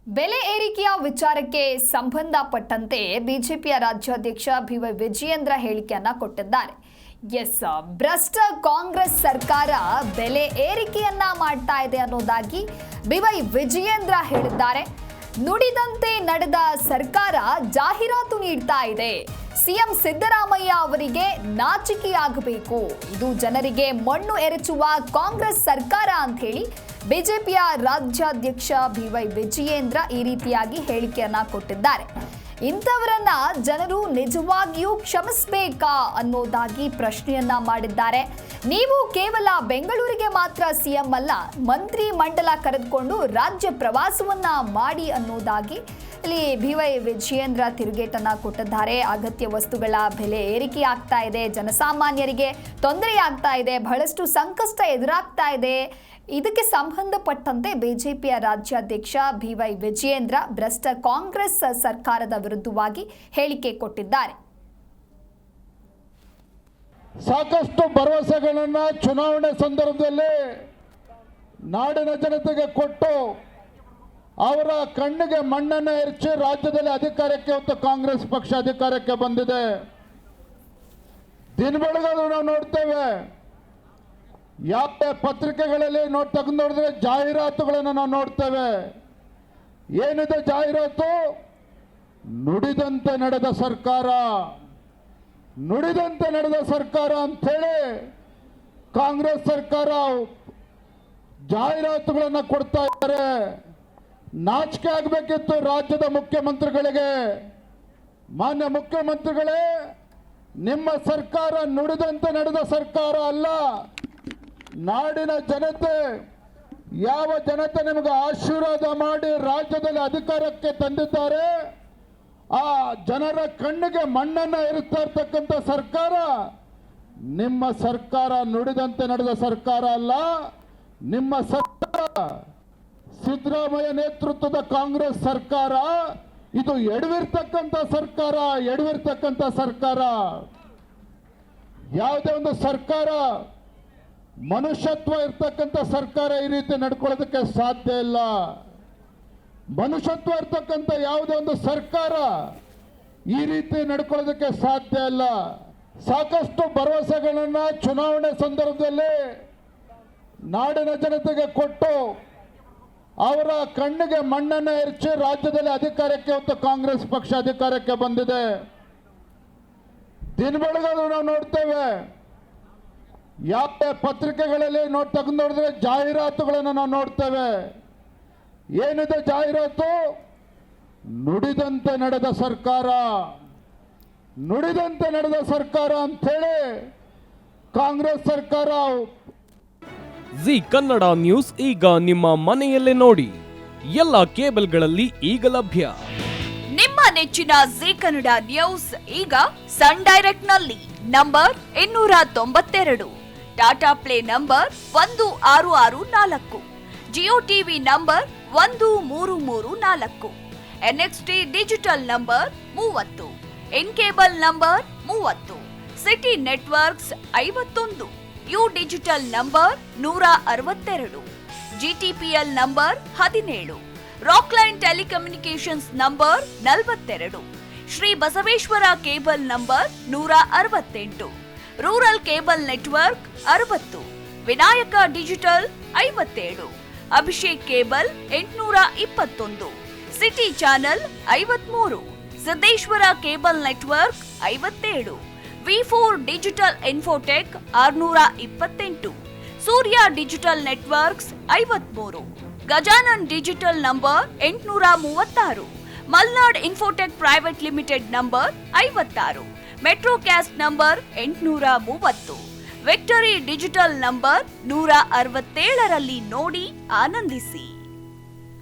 ಬೆಲೆ ಏರಿಕೆಯ ವಿಚಾರಕ್ಕೆ ಸಂಬಂಧಪಟ್ಟಂತೆ ಬಿಜೆಪಿಯ ರಾಜ್ಯಾಧ್ಯಕ್ಷ ಬಿವೈ ವಿಜಯೇಂದ್ರ ಹೇಳಿಕೆಯನ್ನ ಕೊಟ್ಟಿದ್ದಾರೆ. ಭ್ರಷ್ಟ ಕಾಂಗ್ರೆಸ್ ಸರ್ಕಾರ ಬೆಲೆ ಏರಿಕೆಯನ್ನ ಮಾಡ್ತಾ ಇದೆ ಅನ್ನೋದಾಗಿ ಬಿವೈ ವಿಜಯೇಂದ್ರ ಹೇಳಿದ್ದಾರೆ. ನುಡಿದಂತೆ ನಡೆದ ಸರ್ಕಾರ ಜಾಹೀರಾತು ನೀಡ್ತಾ ಇದೆ. ಸಿಎಂ ಸಿದ್ದರಾಮಯ್ಯ ಅವರಿಗೆ ನಾಚಿಕೆಯಾಗಬೇಕು. ಇದು ಜನರಿಗೆ ಮಣ್ಣು ಎರಚುವ ಕಾಂಗ್ರೆಸ್ ಸರ್ಕಾರ ಅಂತ ಹೇಳಿ ಬಿಜೆಪಿಯ ರಾಜ್ಯಾಧ್ಯಕ್ಷ ಬಿವೈ ವಿಜಯೇಂದ್ರ ಈ ರೀತಿಯಾಗಿ ಹೇಳಿಕೆಯನ್ನ ಕೊಟ್ಟಿದ್ದಾರೆ. ಇಂಥವರನ್ನ ಜನರು ನಿಜವಾಗಿಯೂ ಕ್ಷಮಿಸಬೇಕಾ ಅನ್ನೋದಾಗಿ ಪ್ರಶ್ನೆಯನ್ನ ಮಾಡಿದ್ದಾರೆ. ನೀವು ಕೇವಲ ಬೆಂಗಳೂರಿಗೆ ಮಾತ್ರ ಸಿಎಂ ಅಲ್ಲ, ಮಂತ್ರಿ ಮಂಡಲ ಕರೆದುಕೊಂಡು ರಾಜ್ಯ ಪ್ರವಾಸವನ್ನ ಮಾಡಿ ಅನ್ನೋದಾಗಿ ಇಲ್ಲಿ ಬಿವೈ ವಿಜಯೇಂದ್ರ ತಿರುಗೇಟನ್ನ ಕೊಟ್ಟಿದ್ದಾರೆ. ಅಗತ್ಯ ವಸ್ತುಗಳ ಬೆಲೆ ಏರಿಕೆ ಆಗ್ತಾ ಇದೆ, ಜನಸಾಮಾನ್ಯರಿಗೆ ತೊಂದರೆ ಆಗ್ತಾ ಇದೆ, ಬಹಳಷ್ಟು ಸಂಕಷ್ಟ ಎದುರಾಗ್ತಾ ಇದೆ. ಇದಕ್ಕೆ ಸಂಬಂಧಪಟ್ಟಂತೆ ಬಿಜೆಪಿಯ ರಾಜ್ಯಾಧ್ಯಕ್ಷ ಬಿವೈ ವಿಜಯೇಂದ್ರ ಭ್ರಷ್ಟ ಕಾಂಗ್ರೆಸ್ ಸರ್ಕಾರದ ವಿರುದ್ಧವಾಗಿ ಹೇಳಿಕೆ ಕೊಟ್ಟಿದ್ದಾರೆ. ಸಾಕಷ್ಟು ಭರವಸೆಗಳನ್ನು ಚುನಾವಣೆ ಸಂದರ್ಭದಲ್ಲಿ ನಾಡಿನ ಜನತೆಗೆ ಕೊಟ್ಟು ಅವರ ಕಣ್ಣಿಗೆ ಮಣ್ಣನ್ನು ಎರಚಿ ರಾಜ್ಯದಲ್ಲಿ ಅಧಿಕಾರಕ್ಕೆ ಇವತ್ತು ಕಾಂಗ್ರೆಸ್ ಪಕ್ಷ ಅಧಿಕಾರಕ್ಕೆ ಬಂದಿದೆ. ದಿನ ಬೆಳಗಾದ್ರೂ ನಾವು ನೋಡ್ತೇವೆ, ಯಾವ ಪತ್ರಿಕೆಗಳಲ್ಲಿ ತೆಗೆದು ನೋಡಿದ್ರೆ ಜಾಹೀರಾತುಗಳನ್ನು ನಾವು ನೋಡ್ತೇವೆ. ಏನಿದೆ ಜಾಹೀರಾತು? ನುಡಿದಂತೆ ನಡೆದ ಸರ್ಕಾರ, ನುಡಿದಂತೆ ನಡೆದ ಸರ್ಕಾರ ಅಂಥೇಳಿ ಕಾಂಗ್ರೆಸ್ ಸರ್ಕಾರ ಜಾಹೀರಾತುಗಳನ್ನು ಕೊಡ್ತಾ ಇದ್ದಾರೆ. ನಾಚಿಕೆ ಆಗಬೇಕಿತ್ತು ರಾಜ್ಯದ ಮುಖ್ಯಮಂತ್ರಿಗಳಿಗೆ. ಮಾನ್ಯ ಮುಖ್ಯಮಂತ್ರಿಗಳೇ, ನಿಮ್ಮ ಸರ್ಕಾರ ನುಡಿದಂತೆ ನಡೆದ ಸರ್ಕಾರ ಅಲ್ಲ. ನಾಡಿನ ಜನತೆ, ಯಾವ ಜನತೆ ನಿಮಗೆ ಆಶೀರ್ವಾದ ಮಾಡಿ ರಾಜ್ಯದಲ್ಲಿ ಅಧಿಕಾರಕ್ಕೆ ತಂದಿದ್ದಾರೆ, ಆ ಜನರ ಕಣ್ಣಿಗೆ ಮಣ್ಣನ್ನು ಇರುತ್ತಾ ಇರ್ತಕ್ಕಂಥ ಸರ್ಕಾರ ನಿಮ್ಮ ಸರ್ಕಾರ. ನುಡಿದಂತೆ ನಡೆದ ಸರ್ಕಾರ ಅಲ್ಲ. ನಿಮ್ಮ ಸರ್ಕಾರ, ಸಿದ್ದರಾಮಯ್ಯ ನೇತೃತ್ವದ ಕಾಂಗ್ರೆಸ್ ಸರ್ಕಾರ, ಇದು ಎಡವಿರ್ತಕ್ಕಂಥ ಸರ್ಕಾರ, ಎಡವಿರ್ತಕ್ಕಂಥ ಸರ್ಕಾರ. ಯಾವುದೇ ಒಂದು ಸರ್ಕಾರ, ಮನುಷ್ಯತ್ವ ಇರ್ತಕ್ಕಂಥ ಸರ್ಕಾರ ಈ ರೀತಿ ನಡ್ಕೊಳ್ಳೋದಕ್ಕೆ ಸಾಧ್ಯ ಇಲ್ಲ. ಮನುಷ್ಯತ್ವ ಇರ್ತಕ್ಕಂಥ ಯಾವುದೇ ಒಂದು ಸರ್ಕಾರ ಈ ರೀತಿ ನಡ್ಕೊಳ್ಳೋದಕ್ಕೆ ಸಾಧ್ಯ ಇಲ್ಲ. ಸಾಕಷ್ಟು ಭರವಸೆಗಳನ್ನು ಚುನಾವಣೆ ಸಂದರ್ಭದಲ್ಲಿ ನಾಡಿನ ಜನತೆಗೆ ಕೊಟ್ಟು ಅವರ ಕಣ್ಣಿಗೆ ಮಣ್ಣನ್ನು ಎರಚಿ ರಾಜ್ಯದಲ್ಲಿ ಅಧಿಕಾರಕ್ಕೆ ಇವತ್ತು ಕಾಂಗ್ರೆಸ್ ಪಕ್ಷ ಅಧಿಕಾರಕ್ಕೆ ಬಂದಿದೆ. ದಿನ ಬೆಳಗಾದ್ರೂ ನಾವು ನೋಡ್ತೇವೆ, ಯಾವ ಪತ್ರಿಕೆಗಳಲ್ಲಿ ತೆಗೆದು ನೋಡಿದ್ರೆ ಜಾಹೀರಾತುಗಳನ್ನು ನಾವು ನೋಡ್ತೇವೆ. ಏನಿದೆ ಜಾಹೀರಾತು? ನುಡಿದಂತೆ ನಡೆದ ಸರ್ಕಾರ, ನುಡಿದಂತೆ ನಡೆದ ಸರ್ಕಾರ ಅಂಥೇಳಿ ಕಾಂಗ್ರೆಸ್ ಸರ್ಕಾರ. ಜಿ ಕನ್ನಡ ನ್ಯೂಸ್ ಈಗ ನಿಮ್ಮ ಮನೆಯಲ್ಲೇ ನೋಡಿ. ಎಲ್ಲ ಕೇಬಲ್ಗಳಲ್ಲಿ ಈಗ ಲಭ್ಯ. ನಿಮ್ಮ ನೆಚ್ಚಿನ ಜಿ ಕನ್ನಡ ನ್ಯೂಸ್ ಈಗ ಸನ್ ಡೈರೆಕ್ಟ್ ನಲ್ಲಿ number 292, Tata play number 1664, Jio TV number 1334, NXT digital number 30, in cable number 30, city networks 51, U digital number 162, GTPL number 17, Rockline telecommunications number 42, Shri Basaveshwara cable number 168, rural cable network 60, Vinayaka digital 57, Abhishek cable 821, city channel 53, Siddeshwara cable network 57, ವಿ4 digital infotech 628, Surya digital networks 53, Gajanan digital number 836, Malnad infotech private limited number 56, Metrocast number 830, victory digital number 167ರಲ್ಲಿ ನೋಡಿ ಆನಂದಿಸಿ.